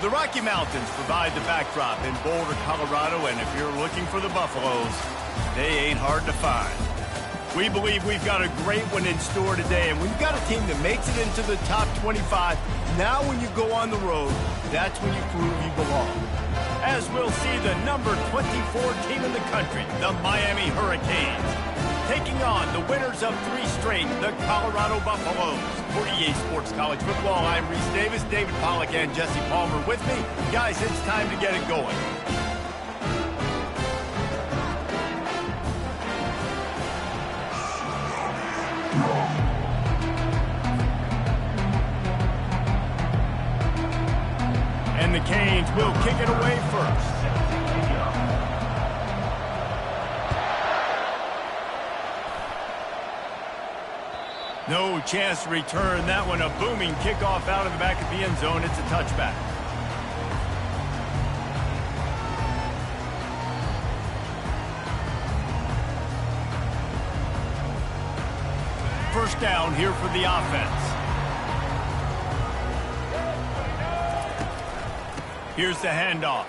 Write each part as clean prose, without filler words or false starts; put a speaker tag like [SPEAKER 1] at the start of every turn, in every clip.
[SPEAKER 1] The Rocky Mountains provide the backdrop in Boulder, Colorado, and if you're looking for the Buffaloes, they ain't hard to find. We believe we've got a great one in store today, and we've got a team that makes it into the top 25. Now when you go on the road, that's when you prove you belong. As we'll see the number 24 team in the country, the Miami Hurricanes, taking on the winners of 3 straight, the Colorado Buffaloes. For EA Sports College Football, I'm Reese Davis, David Pollack, and Jesse Palmer with me. Guys, it's time to get it going. And the Canes will kick it away first. No chance to return that one. A booming kickoff out of the back of the end zone. It's a touchback. First down here for the offense. Here's the handoff.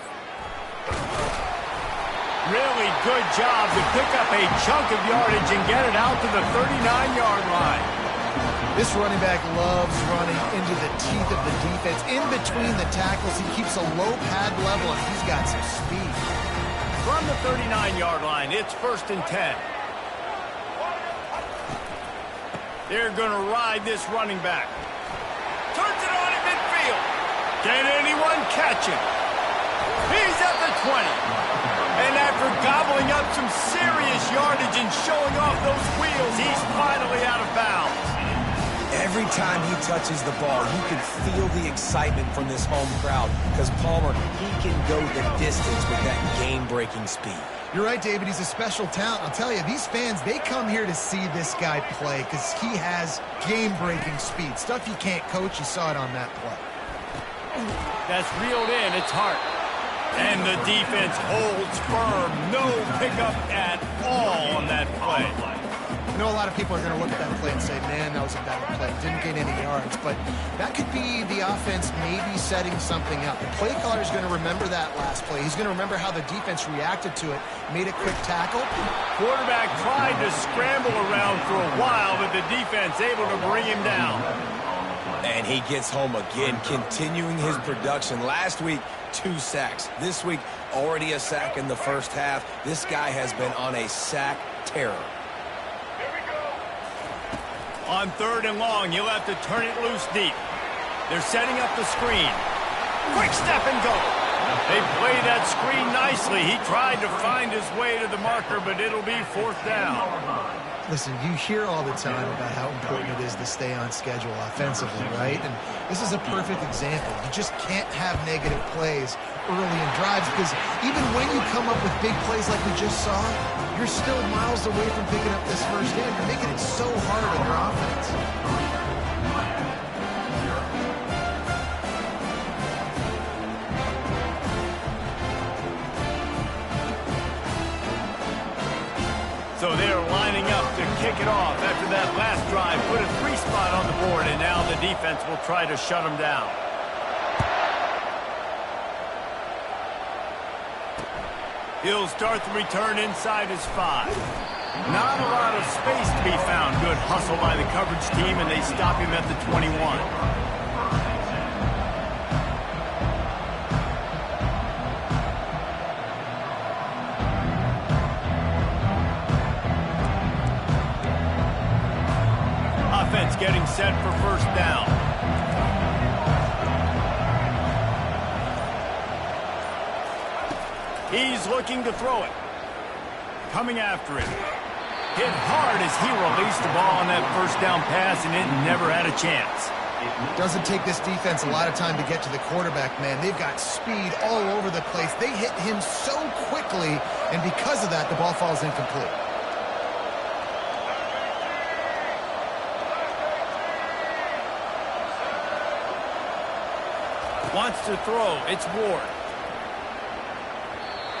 [SPEAKER 1] Really good job to pick up a chunk of yardage and get it out to the 39-yard line.
[SPEAKER 2] This running back loves running into the teeth of the defense. In between the tackles, he keeps a low pad level, and he's got some speed.
[SPEAKER 1] From the 39-yard line, it's 1st and 10. They're going to ride this running back. Turns it on in midfield. Can anyone catch him? He's at the 20. And after gobbling up some serious yardage and showing off those wheels, he's finally out of bounds.
[SPEAKER 3] Every time he touches the ball, you can feel the excitement from this home crowd because Palmer, he can go the distance with that game-breaking speed.
[SPEAKER 2] You're right, David. He's a special talent. I'll tell you, these fans, they come here to see this guy play because he has game-breaking speed. Stuff you can't coach. You saw it on that play.
[SPEAKER 1] That's reeled in. It's Hart. And the defense holds firm. No pickup at all on that play.
[SPEAKER 2] I know a lot of people are going to look at that play and say, man, that was a bad play. Didn't gain any yards. But that could be the offense maybe setting something up. The play caller is going to remember that last play. He's going to remember how the defense reacted to it, made a quick tackle.
[SPEAKER 1] Quarterback tried to scramble around for a while, but the defense able to bring him down.
[SPEAKER 3] And he gets home again, continuing his production. Last week, 2 sacks. This week, already a sack in the first half. This guy has been on a sack terror.
[SPEAKER 1] On 3rd and long, you'll have to turn it loose deep. They're setting up the screen. Quick step and go. They play that screen nicely. He tried to find his way to the marker, but it'll be 4th down.
[SPEAKER 2] Listen, you hear all the time about how important it is to stay on schedule offensively, right? And this is a perfect example. You just can't have negative plays early in drives because even when you come up with big plays like we just saw, you're still miles away from picking up this first down. You're making it so hard on your offense.
[SPEAKER 1] So they're lining up to kick it off after that last drive. Put a 3 spot on the board, and now the defense will try to shut them down. He'll start the return inside his 5. Not a lot of space to be found. Good hustle by the coverage team, and they stop him at the 21. Offense getting set for 1st down. He's looking to throw it. Coming after it. Hit hard as he released the ball on that 1st down pass, and it never had a chance.
[SPEAKER 2] Doesn't take this defense a lot of time to get to the quarterback, man. They've got speed all over the place. They hit him so quickly, and because of that, the ball falls incomplete.
[SPEAKER 1] Wants to throw. It's Ward.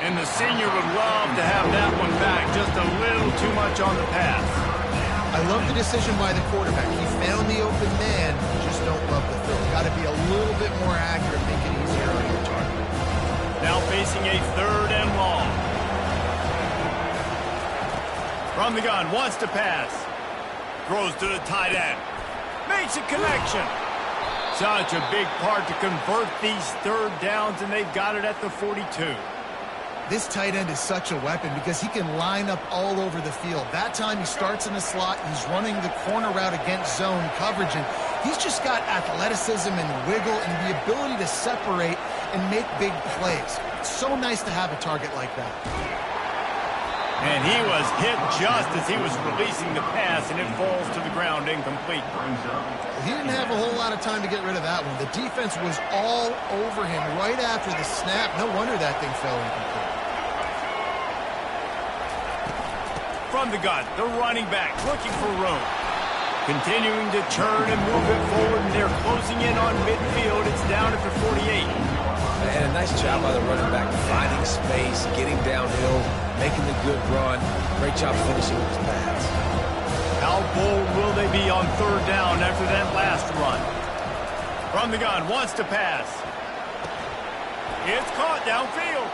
[SPEAKER 1] And the senior would love to have that one back. Just a little too much on the pass.
[SPEAKER 2] I love the decision by the quarterback. He found the open man. Just don't love the throw. Got to be a little bit more accurate, make it easier on him.
[SPEAKER 1] facing a 3rd and long. From the gun, wants to pass. Throws to the tight end. Makes a connection. Such a big part to convert these 3rd downs, and they've got it at the 42.
[SPEAKER 2] This tight end is such a weapon because he can line up all over the field. That time he starts in the slot. He's running the corner route against zone coverage, and he's just got athleticism and wiggle and the ability to separate and make big plays. It's so nice to have a target like that.
[SPEAKER 1] And he was hit just as he was releasing the pass, and it falls to the ground incomplete.
[SPEAKER 2] He didn't have a whole lot of time to get rid of that one. The defense was all over him right after the snap. No wonder that thing fell incomplete.
[SPEAKER 1] From the gun, the running back looking for room. Continuing to turn and move it forward, and they're closing in on midfield. It's down at the 48.
[SPEAKER 3] And a nice job by the running back, finding space, getting downhill, making the good run. Great job finishing with his pass.
[SPEAKER 1] How bold will they be on 3rd down after that last run? From the gun, wants to pass. It's caught downfield.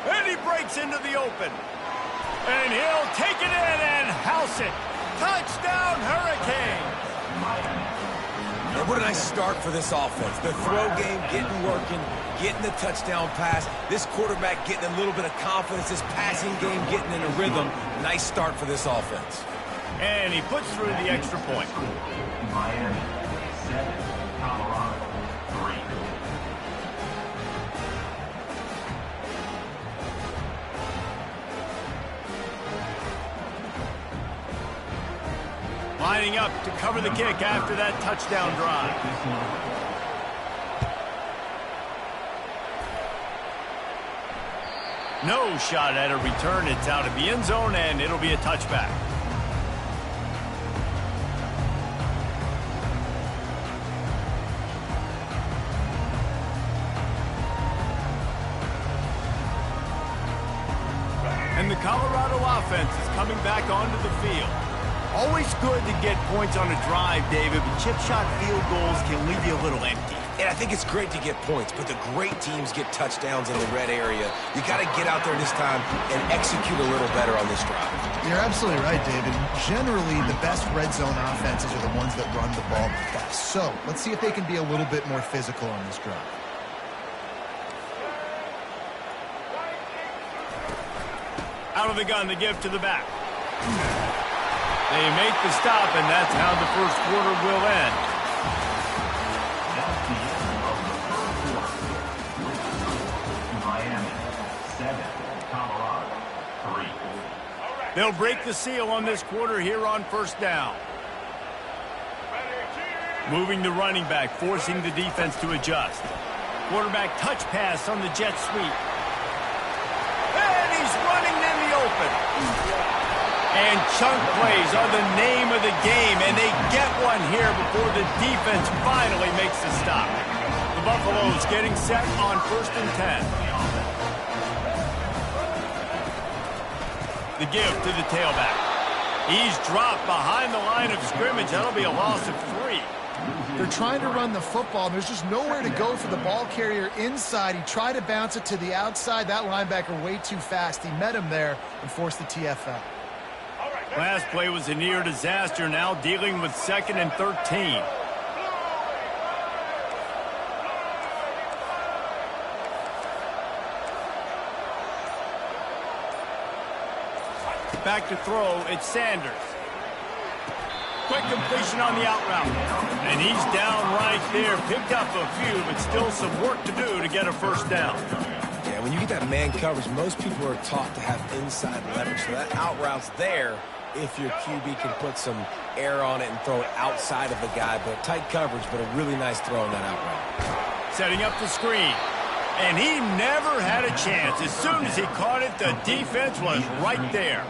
[SPEAKER 1] And he breaks into the open. And he'll take it in and house it. Touchdown, Hurricanes!
[SPEAKER 3] And what a nice start for this offense. The throw game getting working, getting the touchdown pass. This quarterback getting a little bit of confidence. This passing game getting in a rhythm. Nice start for this offense.
[SPEAKER 1] And he puts through the extra point.
[SPEAKER 4] Miami 7, Colorado 3.
[SPEAKER 1] Lining up to cover the kick after that touchdown drive. No shot at a return. It's out of the end zone, and it'll be a touchback. And the Colorado offense is coming back onto the field. Always good to get points on a drive, David, but chip shot field goals can leave you a little empty.
[SPEAKER 3] And I think it's great to get points, but the great teams get touchdowns in the red area. You got to get out there this time and execute a little better on this drive.
[SPEAKER 2] You're absolutely right, David. Generally, the best red zone offenses are the ones that run the ball best. So let's see if they can be a little bit more physical on this drive.
[SPEAKER 1] Out of the gun, the give to the back. They make the stop, and that's how the first quarter will end.
[SPEAKER 4] That's the end of the first quarter. Miami 7, Colorado 3.
[SPEAKER 1] They'll break the seal on this quarter here on 1st down. Moving the running back, forcing the defense to adjust. Quarterback touch pass on the jet sweep. And he's running in the open. And chunk plays are the name of the game, and they get one here before the defense finally makes the stop. The Buffaloes getting set on 1st and 10. The give to the tailback. He's dropped behind the line of scrimmage. That'll be a loss of 3.
[SPEAKER 2] They're trying to run the football, and there's just nowhere to go for the ball carrier inside. He tried to bounce it to the outside. That linebacker way too fast. He met him there and forced the TFL.
[SPEAKER 1] Last play was a near disaster, now dealing with 2nd and 13. Back to throw, it's Sanders. Quick completion on the out route. And he's down right there. Picked up a few, but still some work to do to get a 1st down.
[SPEAKER 3] Yeah, when you get that man coverage, most people are taught to have inside leverage. So that out route's there if your QB can put some air on it and throw it outside of the guy. But tight coverage, but a really nice throw on that out route.
[SPEAKER 1] Setting up the screen. And he never had a chance. As soon as he caught it, the defense was right there.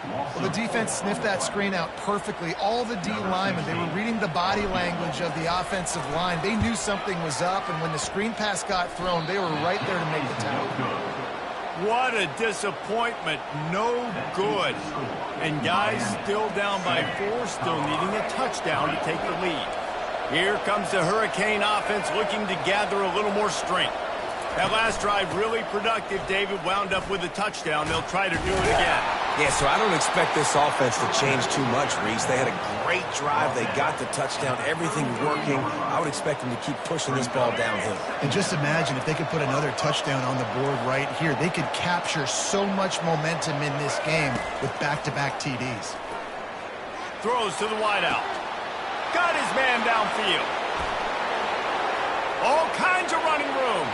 [SPEAKER 2] Well, the defense sniffed that screen out perfectly. All the D linemen, they were reading the body language of the offensive line. They knew something was up, and when the screen pass got thrown, they were right there to make the tackle.
[SPEAKER 1] What a disappointment. No good. And guys still down by 4, still needing a touchdown to take the lead. Here comes the Hurricane offense looking to gather a little more strength. That last drive really productive. David wound up with a touchdown. They'll try to do it again.
[SPEAKER 3] Yeah, so I don't expect this offense to change too much, Reese. They had a great drive. They got the touchdown. Everything working. I would expect them to keep pushing this ball downhill.
[SPEAKER 2] And just imagine if they could put another touchdown on the board right here. They could capture so much momentum in this game with back-to-back TDs.
[SPEAKER 1] Throws to the wideout. Got his man downfield. All kinds of running room.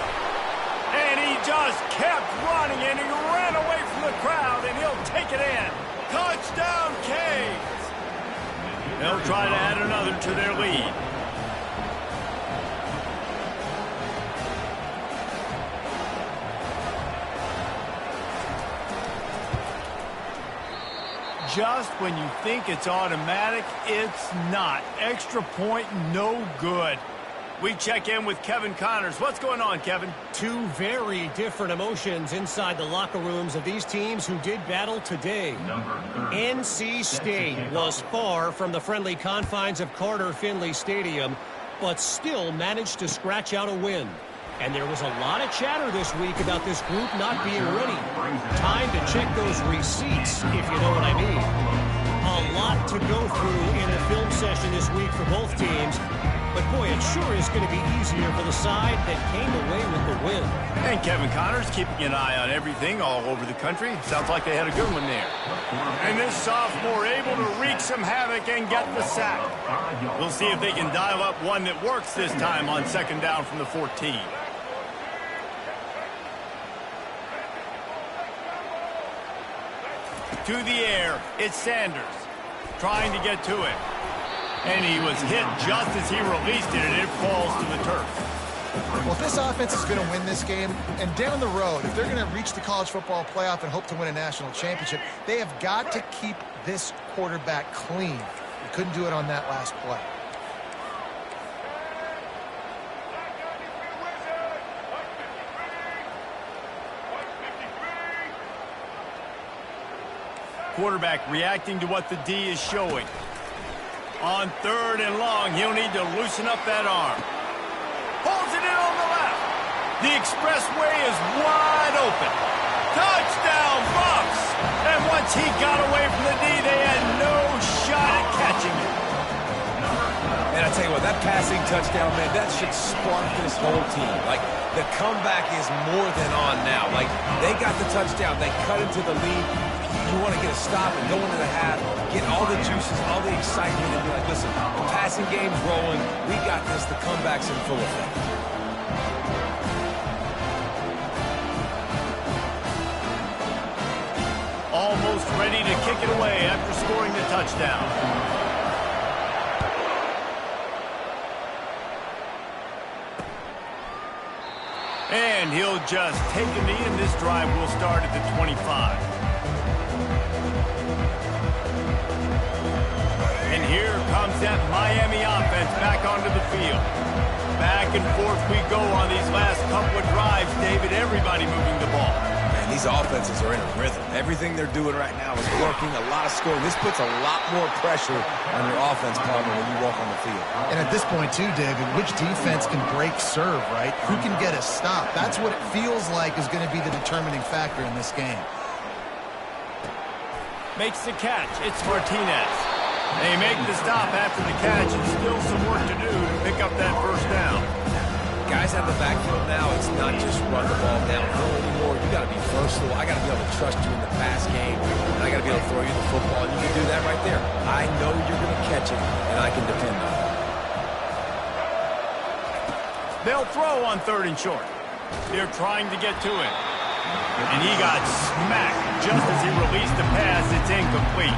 [SPEAKER 1] And he just kept running, and he ran away from the crowd, and he'll take it in. Touchdown, Canes! They'll try to add another to their lead. Just when you think it's automatic, it's not. Extra point, no good. We check in with Kevin Connors. What's going on, Kevin?
[SPEAKER 5] Two very different emotions inside the locker rooms of these teams who did battle today. NC State was far from the friendly confines of Carter Finley Stadium, but still managed to scratch out a win. And there was a lot of chatter this week about this group not being ready. Time to check those receipts, if you know what I mean. A lot to go through in the film session this week for both teams. But, boy, it sure is going to be easier for the side that came away with the win.
[SPEAKER 1] And Kevin Connors keeping an eye on everything all over the country. Sounds like they had a good one there. And this sophomore able to wreak some havoc and get the sack. We'll see if they can dial up one that works this time on second down from the 14. To the air, it's Sanders. Trying to get to it. And he was hit just as he released it, and it falls to the turf.
[SPEAKER 2] Well, if this offense is going to win this game, and down the road, if they're going to reach the college football playoff and hope to win a national championship, they have got to keep this quarterback clean. They couldn't do it on that last play.
[SPEAKER 1] Quarterback reacting to what the D is showing. On third and long, he'll need to loosen up that arm. Holds it in on the left. The expressway is wide open. Touchdown, Buffs! And once he got away from the D, they had no shot at catching it.
[SPEAKER 3] And I tell you what, that passing touchdown, man, that should spark this whole team. Like, the comeback is more than on now. Like, they got the touchdown. They cut into the lead. You want to get a stop and go into the half, get all the juices, all the excitement, and be like, listen, the passing game's rolling. We got this. The comeback's in full effect.
[SPEAKER 1] Almost ready to kick it away after scoring the touchdown. And he'll just take a knee, and this drive will start at the 25. And here comes that Miami offense back onto the field. Back and forth we go on these last couple of drives, David. Everybody moving the ball.
[SPEAKER 3] Man, these offenses are in a rhythm. Everything they're doing right now is working, a lot of scoring. This puts a lot more pressure on your offense, partner, when you walk on the field.
[SPEAKER 2] And at this point, too, David, which defense can break serve, right? Who can get a stop? That's what it feels like is going to be the determining factor in this game.
[SPEAKER 1] Makes the catch. It's Martinez. They make the stop after the catch, and still some work to do to pick up that first down.
[SPEAKER 3] Guys out of the backfield now, it's not just run the ball downhill anymore. You got to be versatile. I got to be able to trust you in the pass game, and I got to be able to throw you the football, and you can do that right there. I know you're going to catch it, and I can depend on it.
[SPEAKER 1] They'll throw on third and short. They're trying to get to it. And he got smacked just as he released the pass. It's incomplete.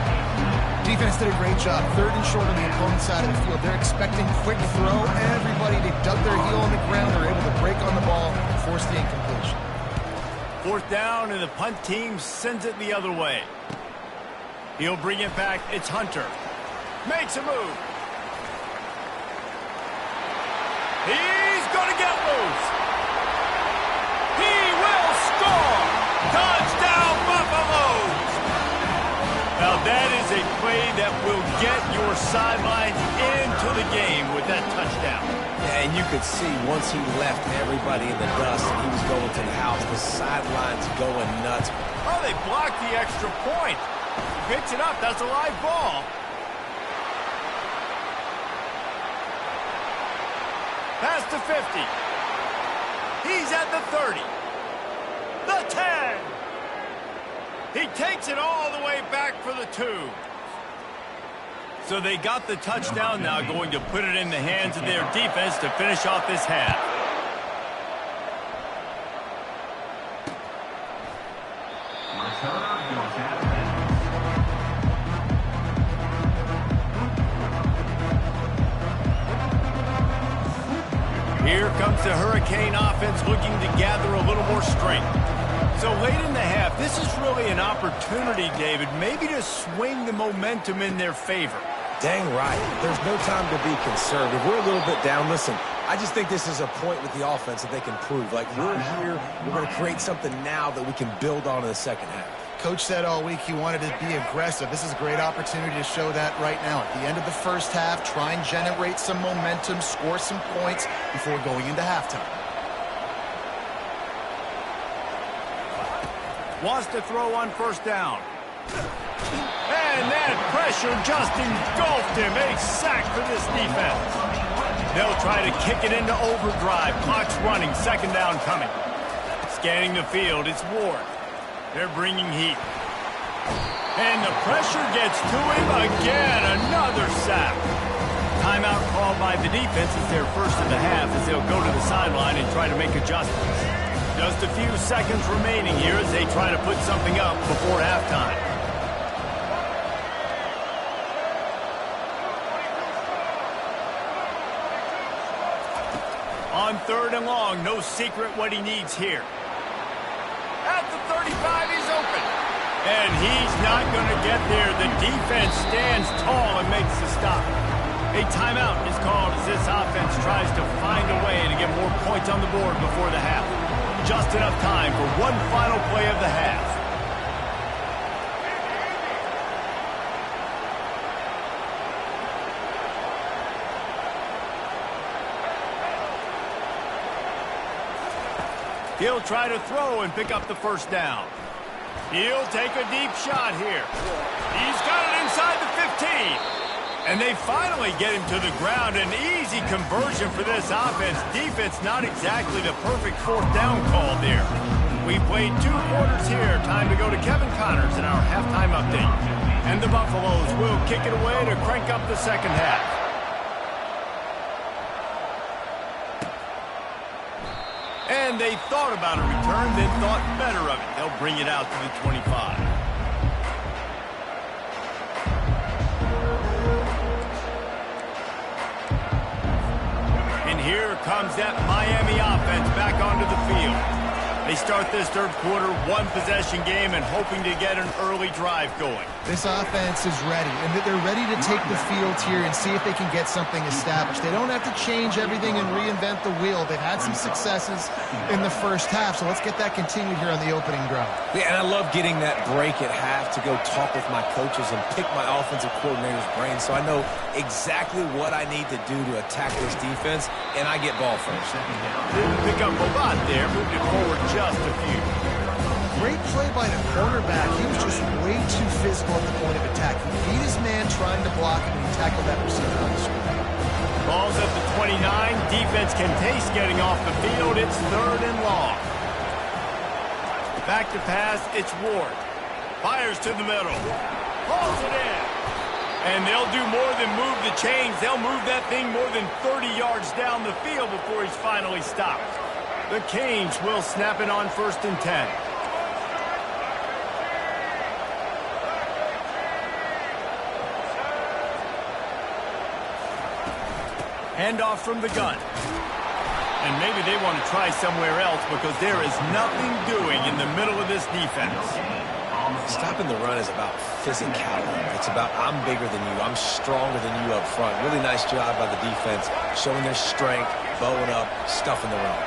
[SPEAKER 2] Defense did a great job. Third and short on the opponent's side of the field. They're expecting quick throw. Everybody, they dug their heel on the ground. They're able to break on the ball and force the incompletion.
[SPEAKER 1] Fourth down, and the punt team sends it the other way. He'll bring it back. It's Hunter. Makes a move. He's going to get loose. He will score. Touchdown, Buffaloes. Now, that is a play that will get your sidelines into the game with that touchdown.
[SPEAKER 3] Yeah, And you could see once he left everybody in the dust and he was going to the house, the sidelines going nuts.
[SPEAKER 1] Oh, they blocked the extra point. He picks it up. That's a live ball. Past the 50. He's at the 30. The 10. He takes it all the way back for the 2. So they got the touchdown now, going to put it in the hands of their defense to finish off this half.
[SPEAKER 4] Returner goes out.
[SPEAKER 1] Here comes the Hurricane offense looking to gather a little more strength. So late in the half, this is really an opportunity, David, maybe to swing the momentum in their favor.
[SPEAKER 3] Dang right. There's no time to be conservative. We're a little bit down. Listen, I just think this is a point with the offense that they can prove. Like, we're here, we're going to create something now that we can build on in the second half.
[SPEAKER 2] Coach said all week he wanted to be aggressive. This is a great opportunity to show that right now. At the end of the first half, try and generate some momentum, score some points before going into halftime.
[SPEAKER 1] Wants to throw on first down. And that pressure just engulfed him. A sack for this defense. They'll try to kick it into overdrive. Clock's running. Second down coming. Scanning the field. It's Ward. They're bringing heat. And the pressure gets to him again. Another sack. Timeout called by the defense. It's their first of the half as they'll go to the sideline and try to make adjustments. Just a few seconds remaining here as they try to put something up before halftime. On third and long, no secret what he needs here. At the 35, he's open. And he's not going to get there. The defense stands tall and makes the stop. A timeout is called as this offense tries to find a way to get more points on the board before the half. Just enough time for one final play of the half. He'll try to throw and pick up the first down. He'll take a deep shot here. He's got it inside the 15. And they finally get him to the ground. An easy conversion for this offense. Defense not exactly the perfect fourth down call there. We played 2 quarters here. Time to go to Kevin Connors in our halftime update. And the Buffaloes will kick it away to crank up the second half. And they thought about a return, then thought better of it. They'll bring it out to the 25. And here comes that Miami offense back onto the field. They start this third quarter, one-possession game, and hoping to get an early drive going.
[SPEAKER 2] This offense is ready, and they're ready to take the field here and see if they can get something established. They don't have to change everything and reinvent the wheel. They've had some successes in the first half, so let's get that continued here on the opening drive.
[SPEAKER 3] Yeah, and I love getting that break at half to go talk with my coaches and pick my offensive coordinator's brain so I know exactly what I need to do to attack this defense, and I get ball first.
[SPEAKER 1] Didn't pick up a lot there, moved it forward just a few.
[SPEAKER 2] Great play by the cornerback. He was just way too physical at the point of attack. He beat his man trying to block him, and he tackled that receiver on the screen.
[SPEAKER 1] Ball's at the 29. Defense can taste getting off the field. It's third and long. Back to pass. It's Ward. Fires to the middle. Hauls it in. And they'll do more than move the chains. They'll move that thing more than 30 yards down the field before he's finally stopped. The Canes will snap it on 1st and 10. Handoff from the gun. And maybe they want to try somewhere else because there is nothing doing in the middle of this defense.
[SPEAKER 3] Stopping the run is about physicality. It's about I'm bigger than you. I'm stronger than you up front. Really nice job by the defense, showing their strength, bowing up, stuffing the run.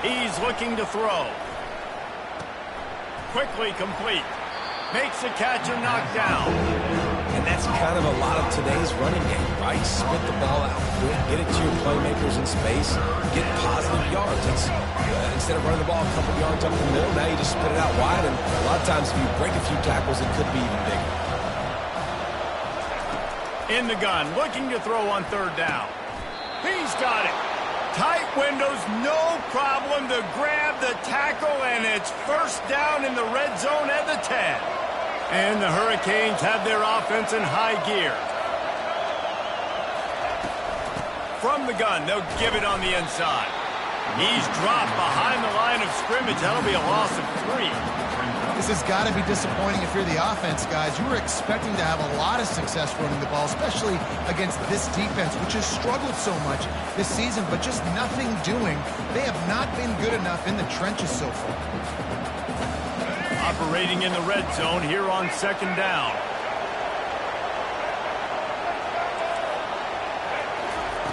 [SPEAKER 3] He's looking to throw. Quickly complete.
[SPEAKER 1] Makes the catcher knock down.
[SPEAKER 3] And that's kind of a lot of today's running game, right? Spit the ball out, get it to your playmakers in space, get positive yards. It's, instead of running the ball a couple yards up the middle, now you just spit it out wide, and a lot of times if you break a few tackles, it could be even bigger.
[SPEAKER 1] In the gun, looking to throw on third down. He's got it. Tight windows, no problem to grab the tackle, and it's first down in the red zone at the 10. And the Hurricanes have their offense in high gear. From the gun, they'll give it on the inside. He's dropped behind the line of scrimmage. That'll be a loss of 3.
[SPEAKER 2] This has got to be disappointing if you're the offense, guys. You were expecting to have a lot of success running the ball, especially against this defense, which has struggled so much this season, but just nothing doing. They have not been good enough in the trenches so far.
[SPEAKER 1] Operating in the red zone here on second down.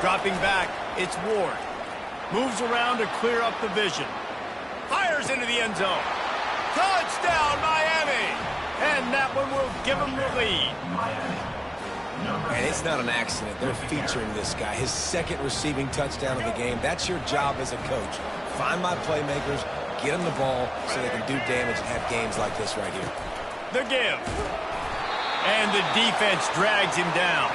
[SPEAKER 1] Dropping back, it's Ward. Moves around to clear up the vision. Fires into the end zone. Touchdown, Miami! And that one will give them the lead.
[SPEAKER 3] And it's not an accident. They're featuring this guy. His second receiving touchdown of the game. That's your job as a coach. Find my playmakers, get them the ball so they can do damage and have games like this right here.
[SPEAKER 1] The give. And the defense drags him down.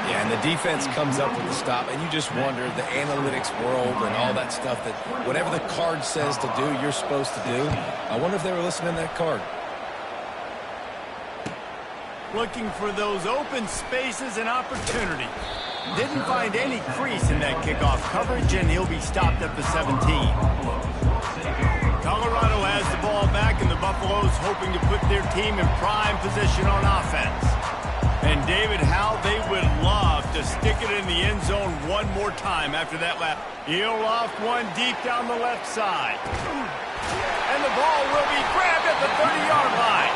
[SPEAKER 3] Yeah, and the defense comes up with the stop, and you just wonder, the analytics world and all that stuff, that whatever the card says to do, you're supposed to do. I wonder if they were listening to that card.
[SPEAKER 1] Looking for those open spaces and opportunity. Didn't find any crease in that kickoff coverage, and he'll be stopped at the 17. Colorado has the ball back, and the Buffaloes hoping to put their team in prime position on offense. And David, how they would love to stick it in the end zone one more time after that lap. He'll loft one deep down the left side. And the ball will be grabbed at the 30-yard line.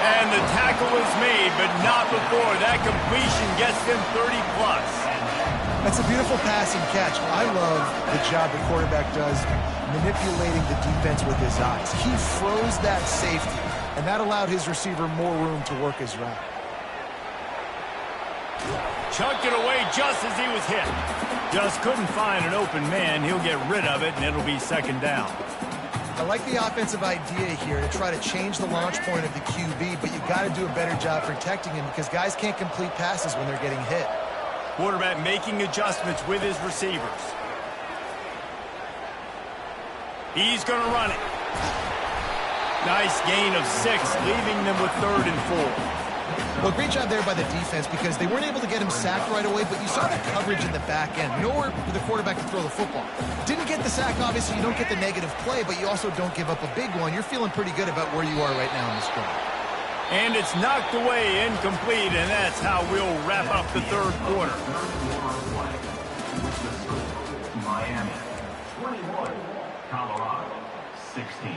[SPEAKER 1] And the tackle is made, but not before that completion gets them 30-plus.
[SPEAKER 2] That's a beautiful passing catch. I love the job the quarterback does manipulating the defense with his eyes. He froze that safety, and that allowed his receiver more room to work his route.
[SPEAKER 1] Chucked it away just as he was hit. Just couldn't find an open man. He'll get rid of it, and it'll be second down.
[SPEAKER 2] I like the offensive idea here to try to change the launch point of the QB, but you got to do a better job protecting him because guys can't complete passes when they're getting hit.
[SPEAKER 1] Quarterback making adjustments with his receivers. He's going to run it. Nice gain of 6, leaving them with 3rd and 4.
[SPEAKER 2] Well, great job there by the defense because they weren't able to get him sacked right away, but you saw the coverage in the back end. Nowhere for the quarterback to throw the football. Didn't get the sack, obviously. You don't get the negative play, but you also don't give up a big one. You're feeling pretty good about where you are right now in this game.
[SPEAKER 1] And it's knocked away, incomplete, and that's how we'll wrap up the third quarter.
[SPEAKER 4] Miami 21, Colorado 16.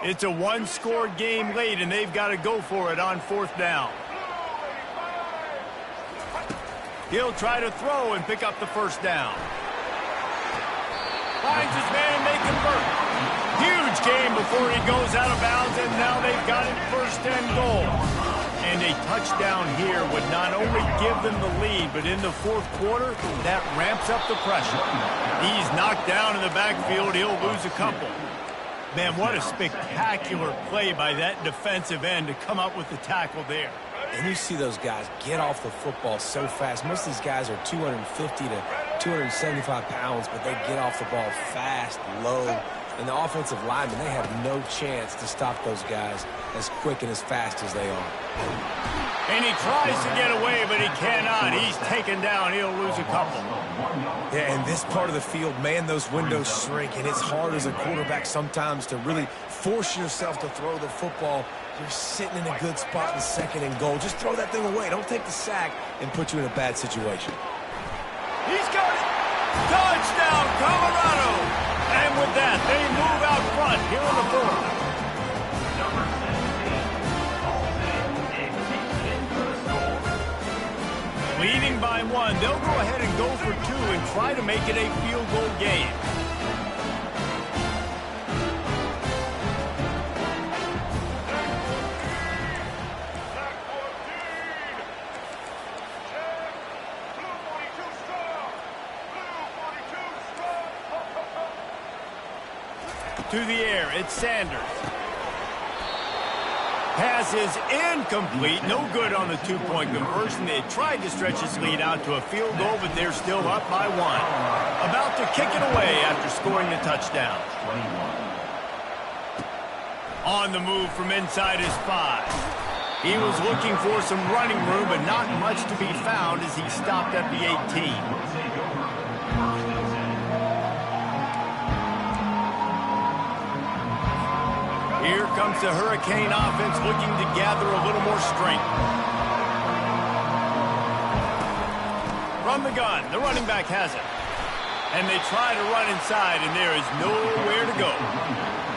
[SPEAKER 1] It's a one-score game late, and they've got to go for it on 4th down. He'll try to throw and pick up the first down. Finds his man, and they convert. Huge game before he goes out of bounds, and now they've got him 1st and goal. And a touchdown here would not only give them the lead, but in the 4th quarter, that ramps up the pressure. He's knocked down in the backfield. He'll lose a couple. Man, what a spectacular play by that defensive end to come up with the tackle there.
[SPEAKER 3] And you see those guys get off the football so fast. Most of these guys are 250 to 275 pounds, but they get off the ball fast, low. And the offensive linemen, they have no chance to stop those guys as quick and as fast as they are.
[SPEAKER 1] And he tries to get away, but he cannot. He's taken down. He'll lose a couple.
[SPEAKER 3] Yeah, in this part of the field, man, those windows shrink, and it's hard as a quarterback sometimes to really force yourself to throw the football. You're sitting in a good spot in 2nd and goal. Just throw that thing away. Don't take the sack and put you in a bad situation.
[SPEAKER 1] He's got it. Touchdown, Colorado. And with that, they move out front here in the 4th. one, they'll go ahead and go for two and try to make it a field goal game. To the air, it's Sanders. Pass is incomplete. No good on the two-point conversion. They tried to stretch his lead out to a field goal, but they're still up by one. About to kick it away after scoring the touchdown. On the move from inside his 5. He was looking for some running room, but not much to be found as he stopped at the 18. Here comes the Hurricane offense looking to gather a little more strength. From the gun, the running back has it. And they try to run inside, and there is nowhere to go.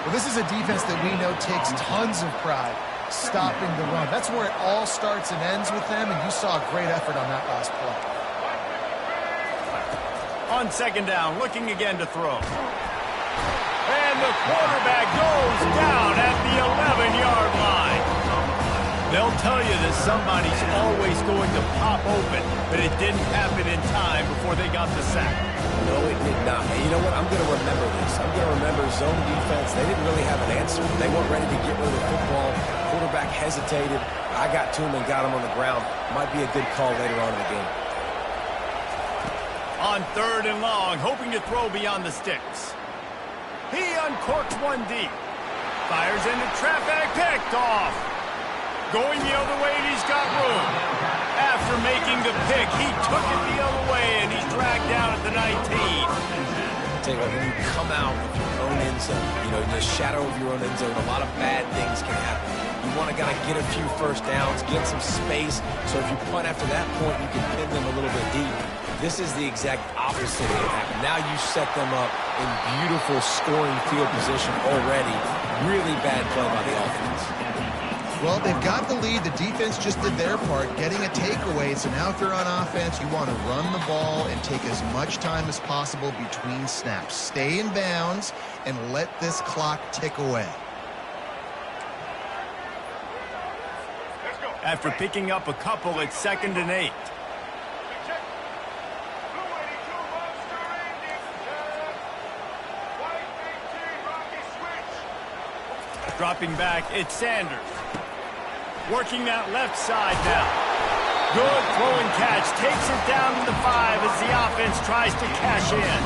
[SPEAKER 2] Well, this is a defense that we know takes tons of pride stopping the run. That's where it all starts and ends with them, and you saw a great effort on that last play.
[SPEAKER 1] On second down, looking again to throw. And the quarterback goes down at the 11-yard line. They'll tell you that somebody's always going to pop open, but it didn't happen in time before they got the sack.
[SPEAKER 3] No, it did not. And you know what? I'm going to remember this. I'm going to remember zone defense. They didn't really have an answer. They weren't ready to get rid of the football. Quarterback hesitated. I got to him and got him on the ground. Might be a good call later on in the game.
[SPEAKER 1] On third and long, hoping to throw beyond the sticks. He uncorks one deep. Fires into traffic, picked off. Going the other way, and he's got room. After making the pick, he took it the other way, and he's dragged down at the 19.
[SPEAKER 3] Tell you what, when you come out of your own end zone, you know, in the shadow of your own end zone, a lot of bad things can happen. You want to kind of get a few first downs, get some space, so if you punt after that point, you can pin them a little bit deep. This is the exact opposite of what happened. Now you set them up in beautiful scoring field position already. Really bad play by the offense.
[SPEAKER 2] Well, they've got the lead. The defense just did their part, getting a takeaway. So now if you're on offense, you want to run the ball and take as much time as possible between snaps. Stay in bounds and let this clock tick away.
[SPEAKER 1] After picking up a couple, it's 2nd and 8. Dropping back, it's Sanders. Working that left side now. Good throw and catch. Takes it down to the 5 as the offense tries to cash in.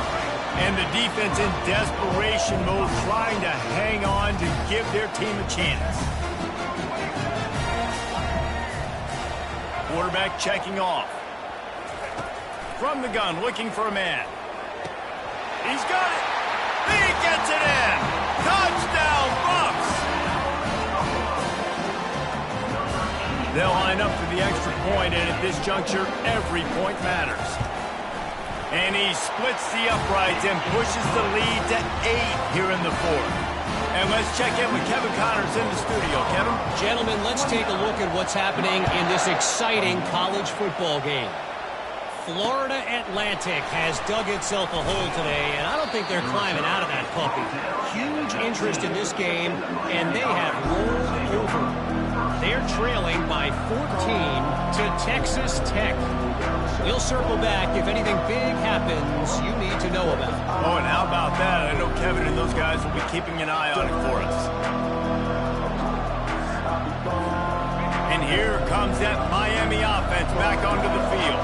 [SPEAKER 1] And the defense in desperation mode trying to hang on to give their team a chance. Quarterback checking off. From the gun, looking for a man. He's got it. He gets it in. Touchdown, Bucks. They'll line up for the extra point, and at this juncture, every point matters. And he splits the uprights and pushes the lead to 8 here in the 4th. And let's check in with Kevin Connors in the studio. Kevin?
[SPEAKER 5] Gentlemen, let's take a look at what's happening in this exciting college football game. Florida Atlantic has dug itself a hole today, and I don't think they're climbing out of that puppy. Huge interest in this game, and they have rolled over. They're trailing by 14 to Texas Tech. We'll circle back if anything big happens you need to know about.
[SPEAKER 1] Oh, and how about that? I know Kevin and those guys will be keeping an eye on it for us. And here comes that Miami offense back onto the field.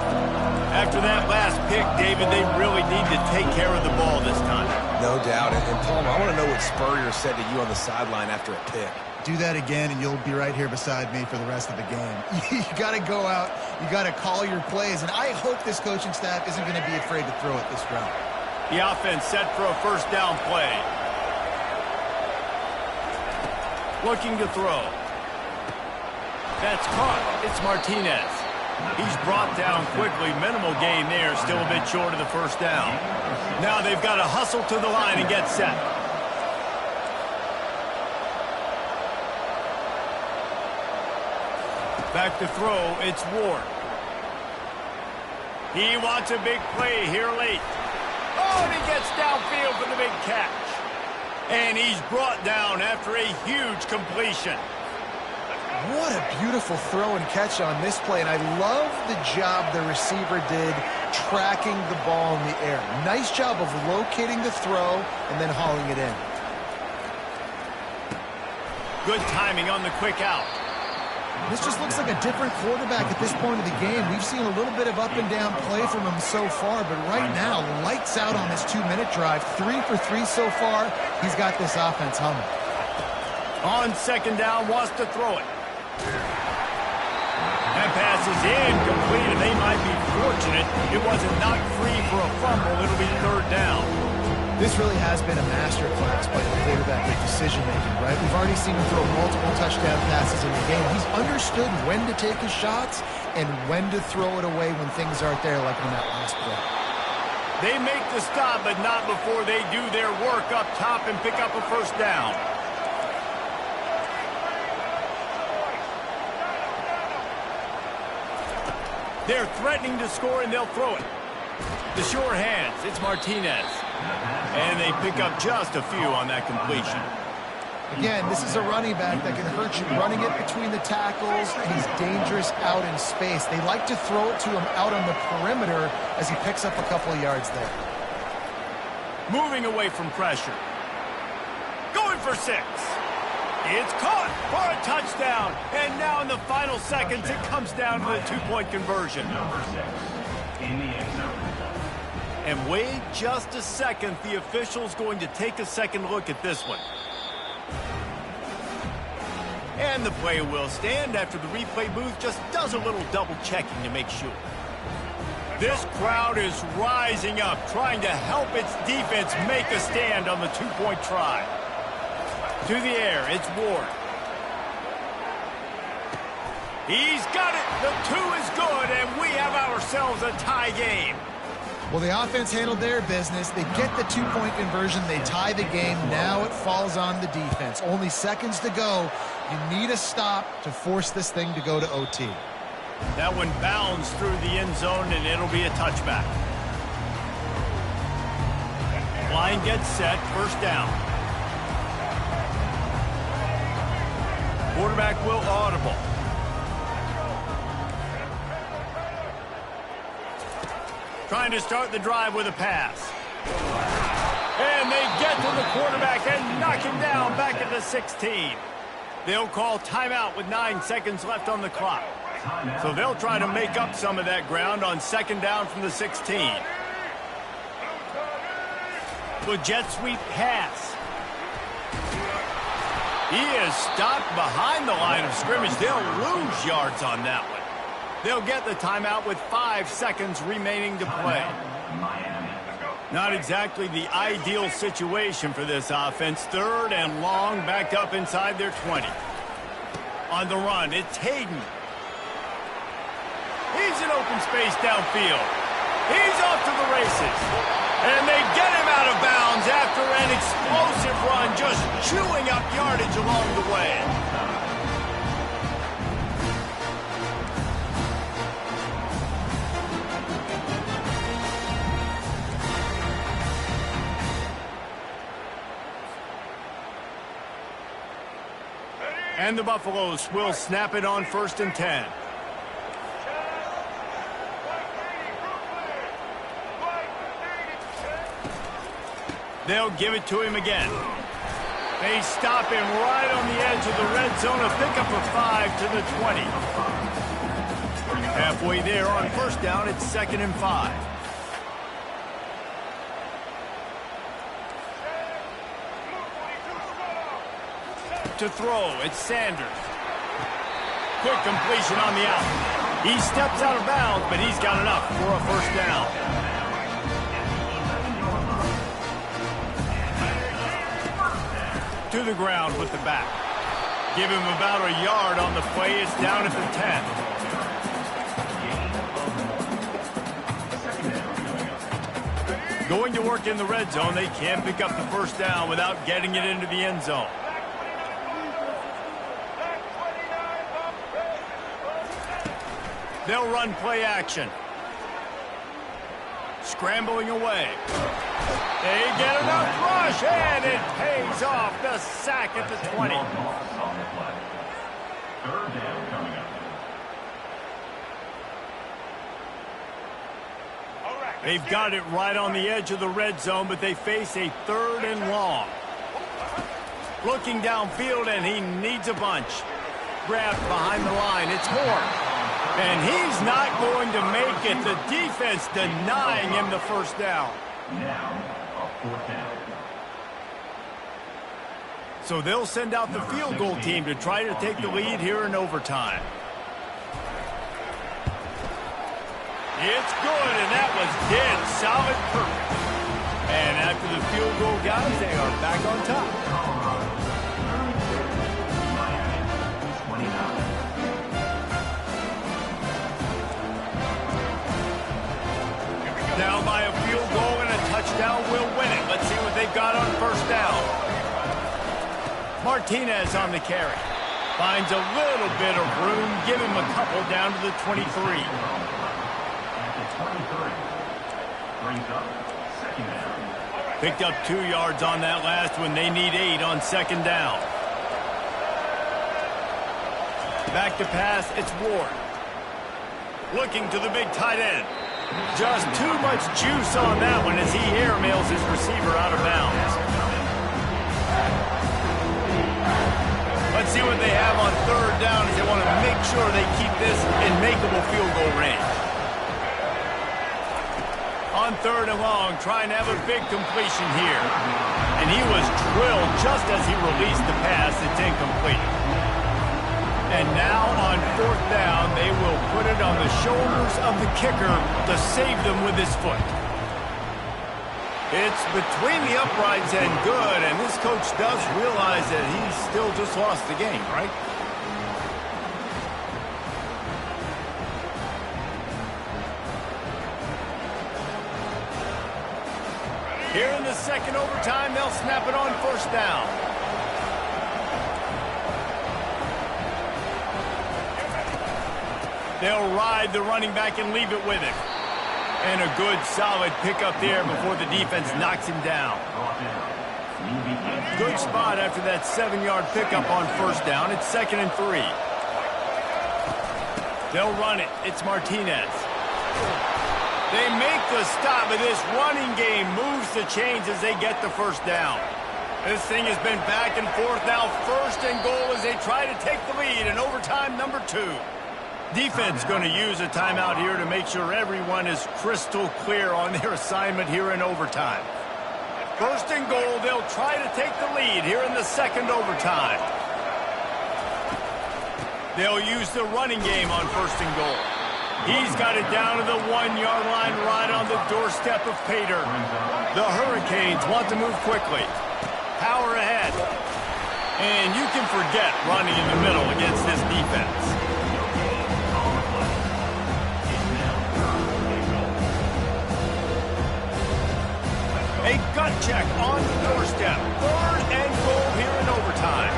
[SPEAKER 1] After that last pick, David, they really need to take care of the ball this time.
[SPEAKER 3] No doubt. And Palmer, I want to know what Spurrier said to you on the sideline after a pick.
[SPEAKER 2] Do that again, and you'll be right here beside me for the rest of the game. You got to go out. You got to call your plays, and I hope this coaching staff isn't going to be afraid to throw it this route.
[SPEAKER 1] The offense set for a first down play. Looking to throw. That's caught. It's Martinez. He's brought down quickly. Minimal gain there. Still a bit short of the first down. Now they've got to hustle to the line and get set. Back to throw. It's Ward. He wants a big play here late. Oh, and he gets downfield for the big catch. And he's brought down after a huge completion.
[SPEAKER 2] What a beautiful throw and catch on this play, and I love the job the receiver did tracking the ball in the air. Nice job of locating the throw and then hauling it in.
[SPEAKER 1] Good timing on the quick out.
[SPEAKER 2] This just looks like a different quarterback at this point of the game. We've seen a little bit of up and down play from him so far, but right now, lights out on this 2-minute drive. 3 for 3 so far. He's got this offense humming.
[SPEAKER 1] On second down, wants to throw it. That pass is incomplete, and they might be fortunate it wasn't knocked free for a fumble. It'll be third down.
[SPEAKER 2] This really has been a masterclass by the quarterback with decision-making, right? We've already seen him throw multiple touchdown passes in the game. He's understood when to take his shots and when to throw it away when things aren't there, like on that last play.
[SPEAKER 1] They make the stop, but not before they do their work up top and pick up a first down. They're threatening to score, and they'll throw it. The sure hands, it's Martinez. And they pick up just a few on that completion.
[SPEAKER 2] Again, this is a running back that can hurt you running it between the tackles, and he's dangerous out in space. They like to throw it to him out on the perimeter as he picks up a couple of yards there.
[SPEAKER 1] Moving away from pressure. Going for 6. It's caught for a touchdown. And now in the final seconds, it comes down to the 2-point conversion.
[SPEAKER 4] Number 6 in the end zone.
[SPEAKER 1] And wait just a second. The official's going to take a second look at this one. And the play will stand after the replay booth just does a little double checking to make sure. This crowd is rising up, trying to help its defense make a stand on the 2-point try. To the air, it's Ward. He's got it. The 2 is good, and we have ourselves a tie game.
[SPEAKER 2] Well, the offense handled their business. They get the 2-point conversion. They tie the game. Now it falls on the defense. Only seconds to go. You need a stop to force this thing to go to OT.
[SPEAKER 1] That one bounds through the end zone, and it'll be a touchback. Line gets set, first down. Quarterback will audible. Trying to start the drive with a pass. And they get to the quarterback and knock him down back at the 16. They'll call timeout with 9 seconds left on the clock. So they'll try to make up some of that ground on second down from the 16. With jet sweep pass. He is stopped behind the line of scrimmage. They'll lose yards on that one. They'll get the timeout with 5 seconds remaining to play. Not exactly the ideal situation for this offense. Third and long, backed up inside their 20. On the run, it's Hayden. He's in open space downfield. He's off to the races. And they get him out of bounds after an explosive run, just chewing up yardage along the way. And the Buffaloes will snap it on 1st and 10. They'll give it to him again. They stop him right on the edge of the red zone. A pickup of 5 to the 20. Halfway there on first down, it's 2nd and 5. To throw, it's Sanders. Quick completion on the out. He steps out of bounds, but he's got enough for a first down. To the ground with the back. Give him about a yard on the play. It's down at the 10. Going to work in the red zone. They can't pick up the first down without getting it into the end zone. They'll run play action. scrambling away. They get enough rush, and it pays off. The sack at the 20.
[SPEAKER 4] Third down coming up.
[SPEAKER 1] They've got it right on the edge of the red zone, but they face a 3rd and long. Looking downfield, and he needs a bunch. Grabbed behind the line. It's Horn. And he's not going to make it. The defense denying him the first down.
[SPEAKER 4] Now, a 4th down.
[SPEAKER 1] So they'll send out the field goal team to try to take the lead here in overtime. It's good, and that was dead solid perfect. And after the field goal, guys, they are back on top. Down by a field goal and a touchdown will win it. Let's see what they've got on first down. Martinez on the carry. Finds a little bit of room. Give him a couple down to the 23. Picked up 2 yards on that last one. They need 8 on second down. Back to pass, it's Ward. Looking to the big tight end. Just too much juice on that one as he airmails his receiver out of bounds. Let's see what they have on third down as they want to make sure they keep this in makeable field goal range. On 3rd and long, trying to have a big completion here. And he was drilled just as he released the pass. It's incomplete. And now on 4th down, they will put it on the shoulders of the kicker to save them with his foot. It's between the uprights and good, and this coach does realize that he still just lost the game, right? Here in the second overtime, they'll snap it on first down. They'll ride the running back and leave it with him. And a good, solid pickup there before the defense knocks him down. Good spot after that 7-yard pickup on first down. It's 2nd and 3. They'll run it. It's Martinez. They make the stop, but this running game moves the chains as they get the first down. This thing has been back and forth now. 1st and goal as they try to take the lead in overtime number 2. Defense going to use a timeout here to make sure everyone is crystal clear on their assignment here in overtime. 1st and goal, they'll try to take the lead here in the second overtime. They'll use the running game on 1st and goal. He's got it down to the 1-yard line right on the doorstep of Pater. The Hurricanes want to move quickly. Power ahead. And you can forget running in the middle against this defense. A gut check on the doorstep. 3rd and goal here in overtime.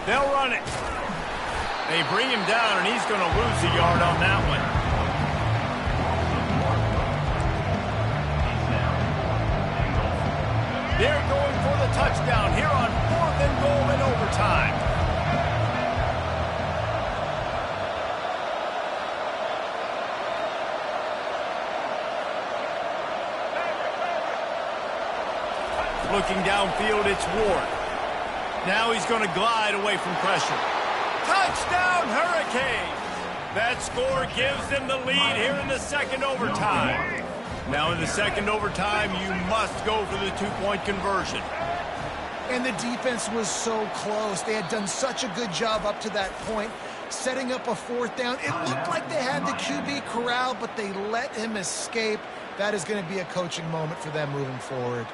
[SPEAKER 1] They'll run it. They bring him down, and he's going to lose a yard on that one. They're going for the touchdown here on 4th and goal in overtime. Looking downfield, it's Ward. Now he's going to glide away from pressure. Touchdown, Hurricanes! That score gives them the lead here in the second overtime. Now in the second overtime, you must go for the 2-point conversion.
[SPEAKER 2] And the defense was so close. They had done such a good job up to that point, setting up a 4th down. It looked like they had the QB corralled, but they let him escape. That is going to be a coaching moment for them moving forward.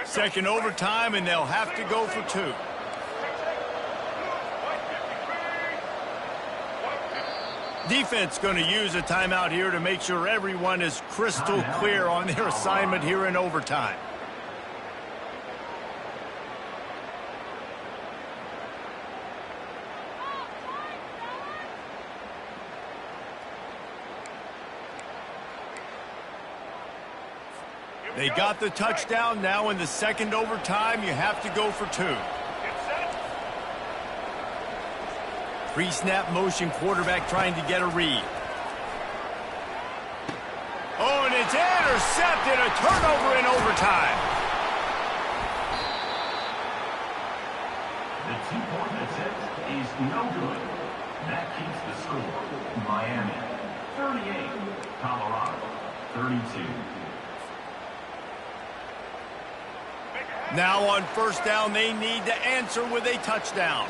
[SPEAKER 1] Second overtime, and they'll have to go for 2. Defense going to use a timeout here to make sure everyone is crystal clear on their assignment here in overtime. They got the touchdown. Now in the second overtime, you have to go for 2. Pre-snap motion quarterback trying to get a read. Oh, and it's intercepted. A turnover in overtime.
[SPEAKER 4] The 2-point attempt is no good. That keeps the score. Miami 38, Colorado 32.
[SPEAKER 1] Now on first down, they need to answer with a touchdown.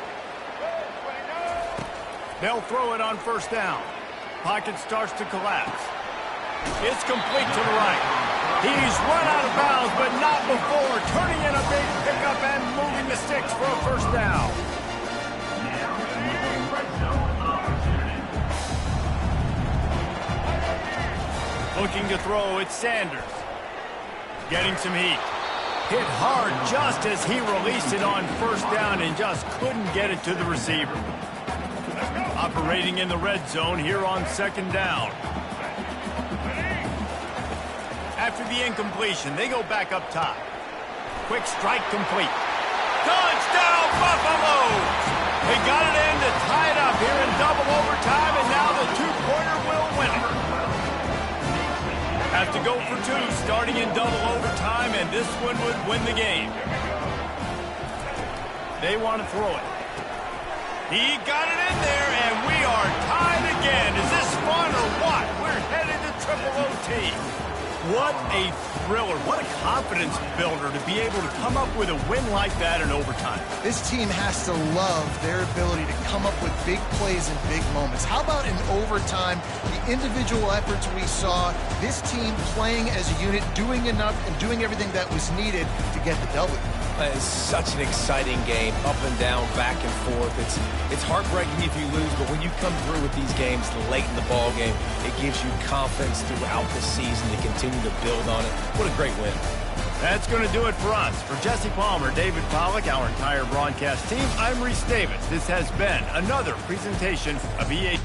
[SPEAKER 1] They'll throw it on first down. Pocket starts to collapse. It's complete to the right. He's run out of bounds, but not before turning in a big pickup and moving the sticks for a first down.
[SPEAKER 4] Now, red zone opportunity.
[SPEAKER 1] Looking to throw, it's Sanders. Getting some heat. Hit hard just as he released it on first down and just couldn't get it to the receiver. Operating in the red zone here on second down. After the incompletion, they go back up top. Quick strike complete. Touchdown, Buffaloes! They got it in to tie it up here in double overtime, and now the two-pointer will win it. Have to go for 2, starting in double overtime, and this one would win the game. They want to throw it. He got it in there, and we are tied again. Is this fun or what? We're headed to triple OT. What a thriller. What a confidence builder to be able to come up with a win like that in overtime.
[SPEAKER 2] This team has to love their ability to come up with big plays in big moments. How about in overtime, the individual efforts we saw, this team playing as a unit, doing enough and doing everything that was needed to get the W.
[SPEAKER 3] It's such an exciting game, up and down, back and forth. It's heartbreaking if you lose, but when you come through with these games late in the ball game, it gives you confidence throughout the season to continue to build on it. What a great win.
[SPEAKER 1] That's going to do it for us. For Jesse Palmer, David Pollack, our entire broadcast team, I'm Reese Davis. This has been another presentation of EA.